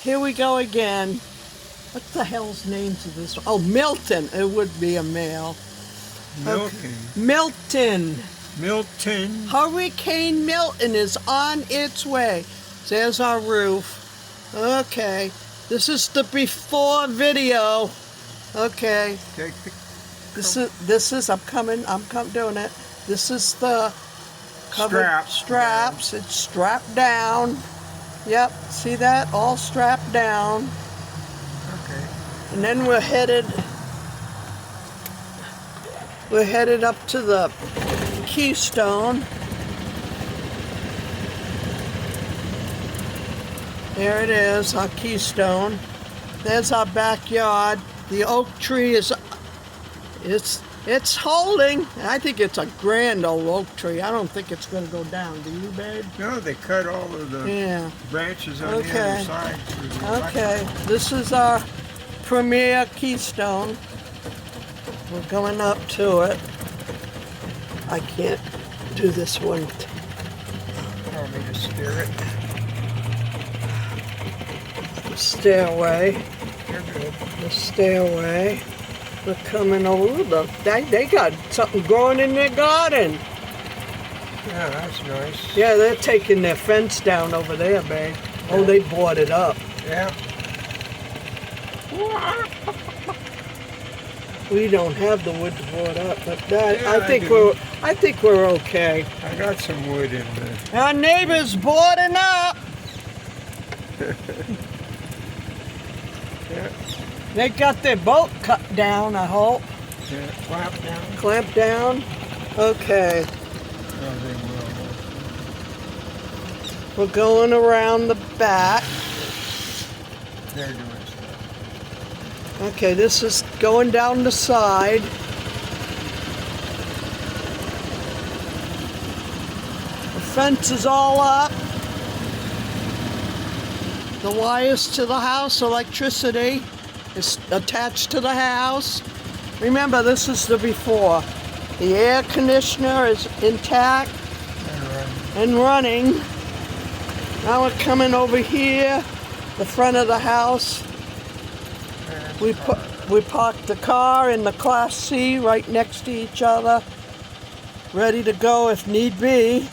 Here we go again. What the hell's names of this one? Oh, Milton. It would be a male. Milton. Okay. Milton. Milton. Hurricane Milton is on its way. There's our roof. Okay. This is the before video. Okay. This is I'm doing it. This is the straps. It's strapped down. Yep, see that? All strapped down. Okay. And then we're headed up to the keystone. There it is, our keystone. There's our backyard. The oak tree is it's holding. I think it's a grand old oak tree. I don't think it's going to go down. Do you, babe? No, they cut all of the branches on the other side. Okay, this is our premier keystone. We're going up to it. I can't do this one. Want me to steer it? Stairway. You're good. The stairway. We're coming over. Look, they got something growing in their garden. Yeah, that's nice. Yeah, they're taking their fence down over there, babe. Yeah. Oh, they bought it up. Yeah. We don't have the wood to board up, but I think we're okay. I got some wood in there. Our neighbor's boarding up. Yeah. They got their boat cut down, I hope. Yeah, clamp down. Clamp down? Okay. Oh, they will. We're going around the back. They're doing stuff. Okay, this is going down the side. The fence is all up. The wires to the house, electricity is attached to the house. Remember, this is the before. The air conditioner is intact and running. Now we're coming over here, the front of the house. We parked the car in the Class C right next to each other, ready to go if need be.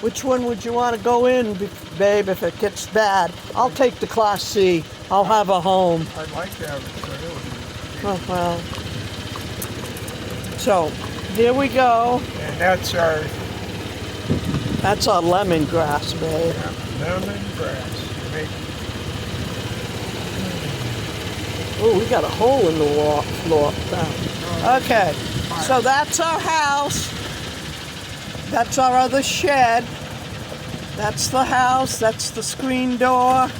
Which one would you want to go in, babe, if it gets bad? I'll take the Class C. I'll have a home. I'd like to have a trailer. Oh, well. So, here we go. And that's our lemongrass, babe. Yeah, lemongrass. Oh, we got a hole in the floor. Okay, so that's our house. That's our other shed. That's the house. That's the screen door.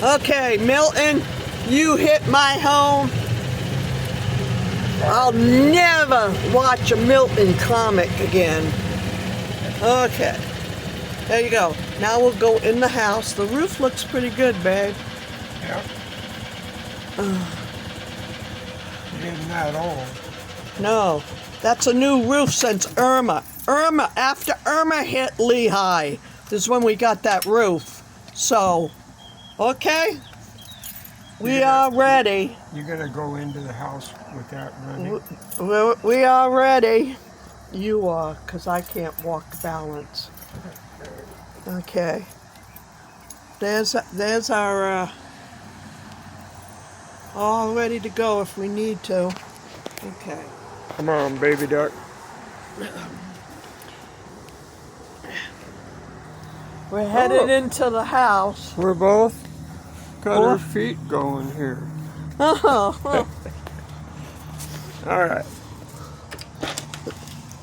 Okay, Milton, you hit my home. I'll never watch a Milton comic again. Okay, there you go. Now we'll go in the house. The roof looks pretty good, babe. Yeah. It isn't that old. No, that's a new roof since Irma. After Irma hit Lehigh is when we got that roof. So, okay, we are ready. You're gonna go into the house with that running? We are ready. You are, because I can't walk balance. Okay. There's our all ready to go if we need to. Okay. Come on, baby duck. We're headed into the house. We're both got our feet going here. Oh. All right.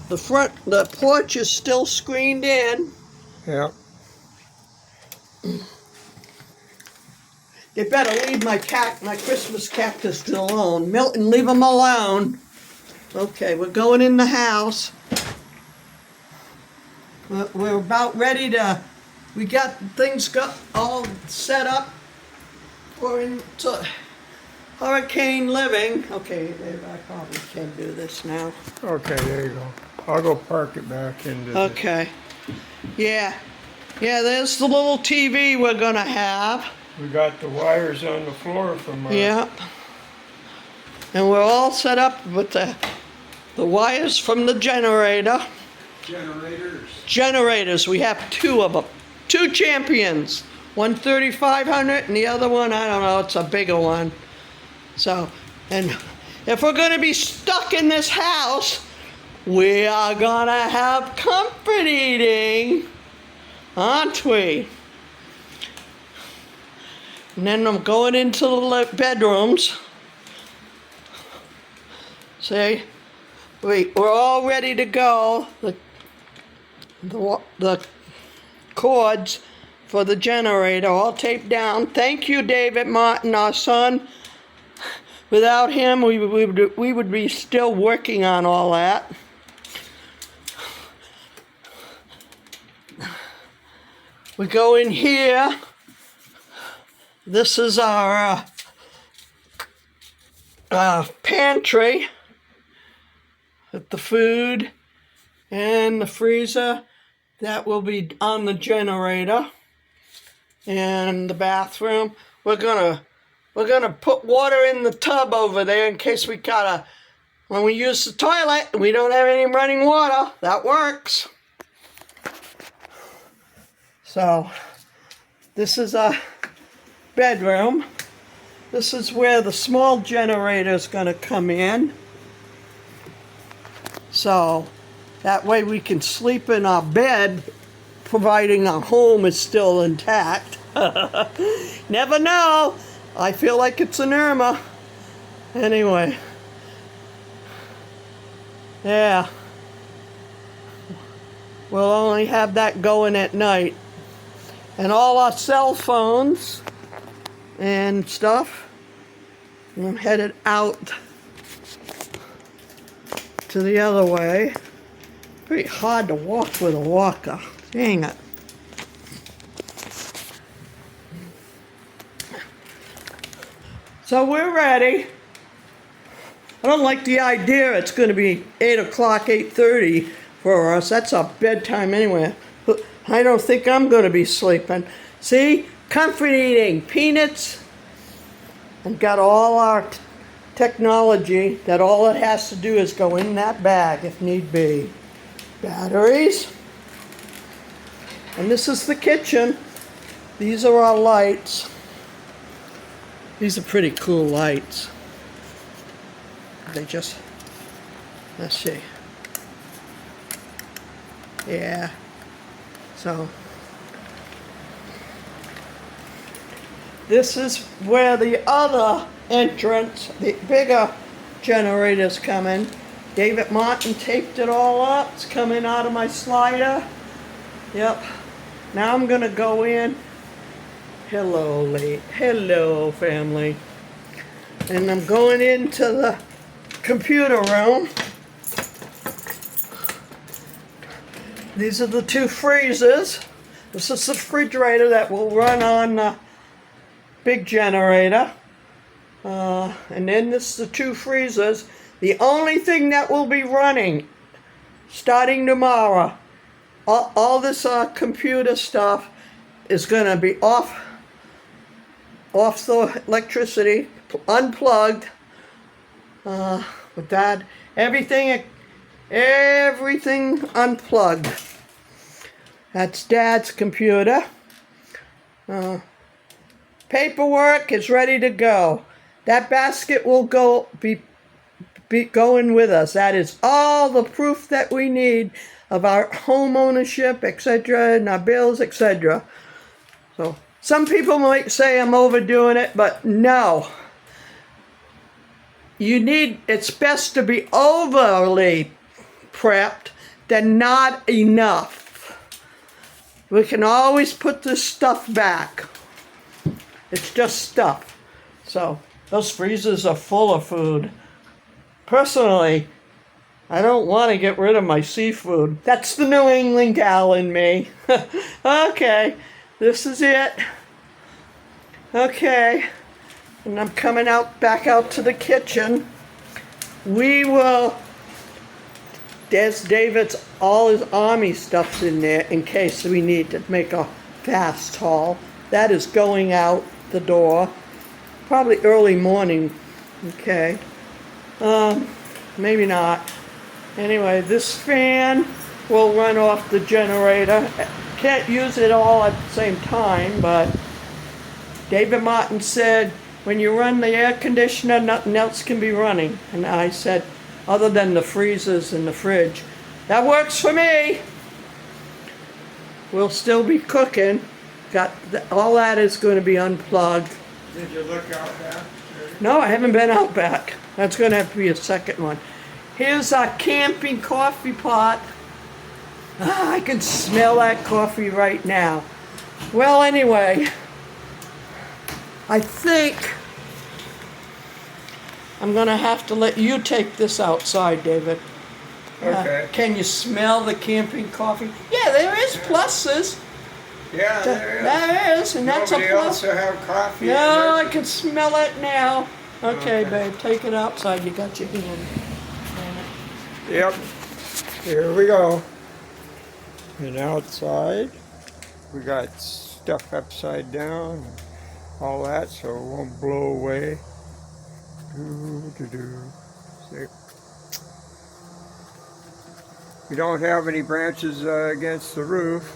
The porch is still screened in. Yeah. You better leave my Christmas cactus alone. Milton, leave them alone. Okay, we're going in the house. We're about ready to. We got things all set up. We're into hurricane living. Okay, babe, I probably can't do this now. Okay, there you go. I'll go park it back into. Okay. Yeah. Yeah, there's the little TV we're gonna have. We got the wires on the floor from our... Yep. And we're all set up with the wires from the generator. Generators. We have two of them. Two champions. One 3500 and the other one, I don't know, it's a bigger one. So, and if we're going to be stuck in this house, we are going to have comfort eating. Aren't we? And then I'm going into the bedrooms. See? We're all ready to go. The cords for the generator all taped down. Thank you, David Martin, our son. Without him, we would be still working on all that. We go in here. This is our pantry with the food and the freezer. That will be on the generator. And the bathroom. We're gonna put water in the tub over there in case we gotta, when we use the toilet, we don't have any running water. That works. So, this is a bedroom. This is where the small generator is going to come in. So, that way we can sleep in our bed, providing our home is still intact. Never know. I feel like it's an Irma. Anyway. Yeah. We'll only have that going at night. And all our cell phones and stuff, I'm headed out to the other way. Pretty hard to walk with a walker. Dang it. So we're ready. I don't like the idea it's going to be 8 o'clock, 8:30 for us. That's our bedtime anyway. I don't think I'm going to be sleeping. See? Comfort eating. Peanuts. And got all our technology that all it has to do is go in that bag if need be. Batteries. And this is the kitchen. These are our lights. These are pretty cool lights. They just, let's see. Yeah. So, this is where the other entrance, the bigger generators come in. David Martin taped it all up. It's coming out of my slider. Yep. Now I'm going to go in. Hello, family. And I'm going into the computer room. These are the two freezers. This is the refrigerator that will run on the big generator. And then this is the two freezers. The only thing that will be running starting tomorrow, all this computer stuff is going to be off the electricity, unplugged. With that, everything unplugged. That's Dad's computer. Paperwork is ready to go. That basket will be going with us. That is all the proof that we need of our home ownership, etc., and our bills, etc. So some people might say I'm overdoing it, but no. It's best to be overly prepped than not enough. We can always put this stuff back. It's just stuff. So, those freezers are full of food. Personally, I don't want to get rid of my seafood. That's the New England gal in me. Okay, this is it. Okay, and I'm coming back out to the kitchen. there's David's, all his army stuff's in there in case we need to make a fast haul. That is going out the door, probably early morning, okay? Maybe not. Anyway, this fan will run off the generator. Can't use it all at the same time, but David Martin said, when you run the air conditioner, nothing else can be running. And I said, other than the freezers and the fridge. That works for me. We'll still be cooking. All that is going to be unplugged. Did you look out back? No, I haven't been out back. That's going to have to be a second one. Here's our camping coffee pot. I can smell that coffee right now. Well, anyway, I think I'm going to have to let you take this outside, David. Okay. Can you smell the camping coffee? Yeah, there is pluses. Yeah, there is. There is, and that's a Nobody plus. else will have coffee. No, I can smell it now. Okay, Okay. babe, take it outside. You got your hand. Yep. Here we go. And outside, we got stuff upside down, and all that, so it won't blow away. See? We don't have any branches against the roof.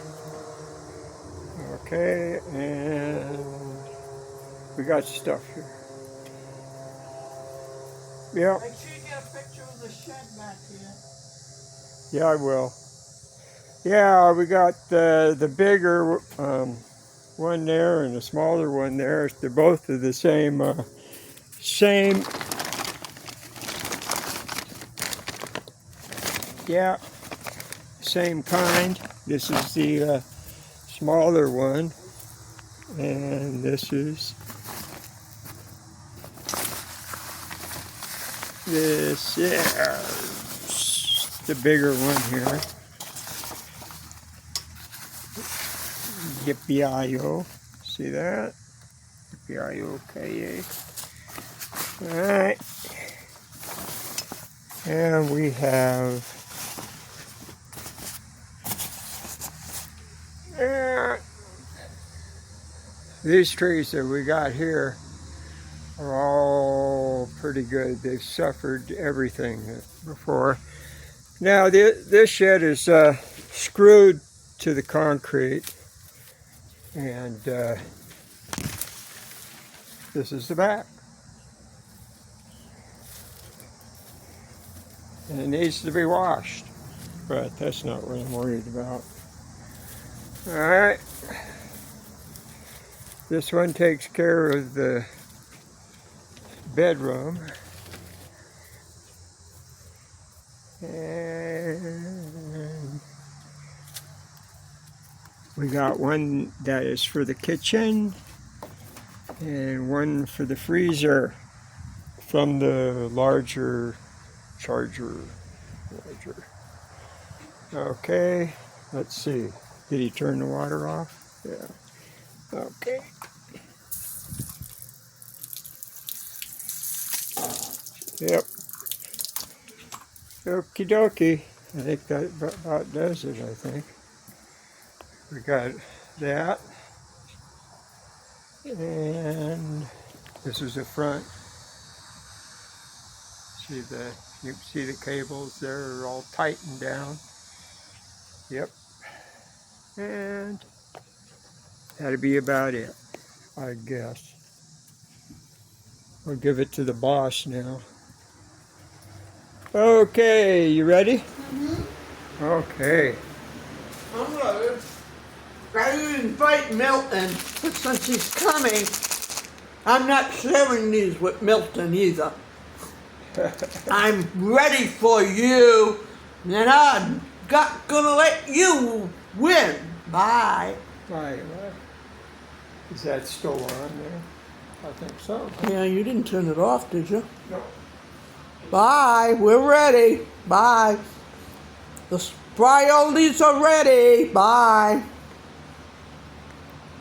Okay, and we got stuff here. Yep. Make sure you get a picture of the shed back here. Yeah, I will. Yeah, we got the bigger one there and the smaller one there. They're both of the same yeah, same kind. This is the smaller one, and this is the bigger one here. Yippee-I-O. See that? Yippee-I-O-K-A. Alright. And we have these trees that we got here are all pretty good. They've suffered everything before. Now this shed is screwed to the concrete, and this is the back. And it needs to be washed, but that's not what I'm worried about. Alright, this one takes care of the bedroom. And we got one that is for the kitchen and one for the freezer from the larger charger. Okay, let's see. Did he turn the water off? Yeah. Okay. Yep. Okie dokie. I think that about does it, I think. We got that. And this is the front. You can see the cables there are all tightened down. Yep. And that'd be about it, I guess. I'll give it to the boss now. Okay, you ready? Mm-hmm. Okay. I'm ready. I didn't invite Milton, but since he's coming, I'm not sharing these with Milton either. I'm ready for you, and I'm gonna let you win. Bye. Bye. Is that still on there? I think so. Yeah, you didn't turn it off, did you? No. Bye. We're ready. Bye. The SPRY Oldies are ready. Bye.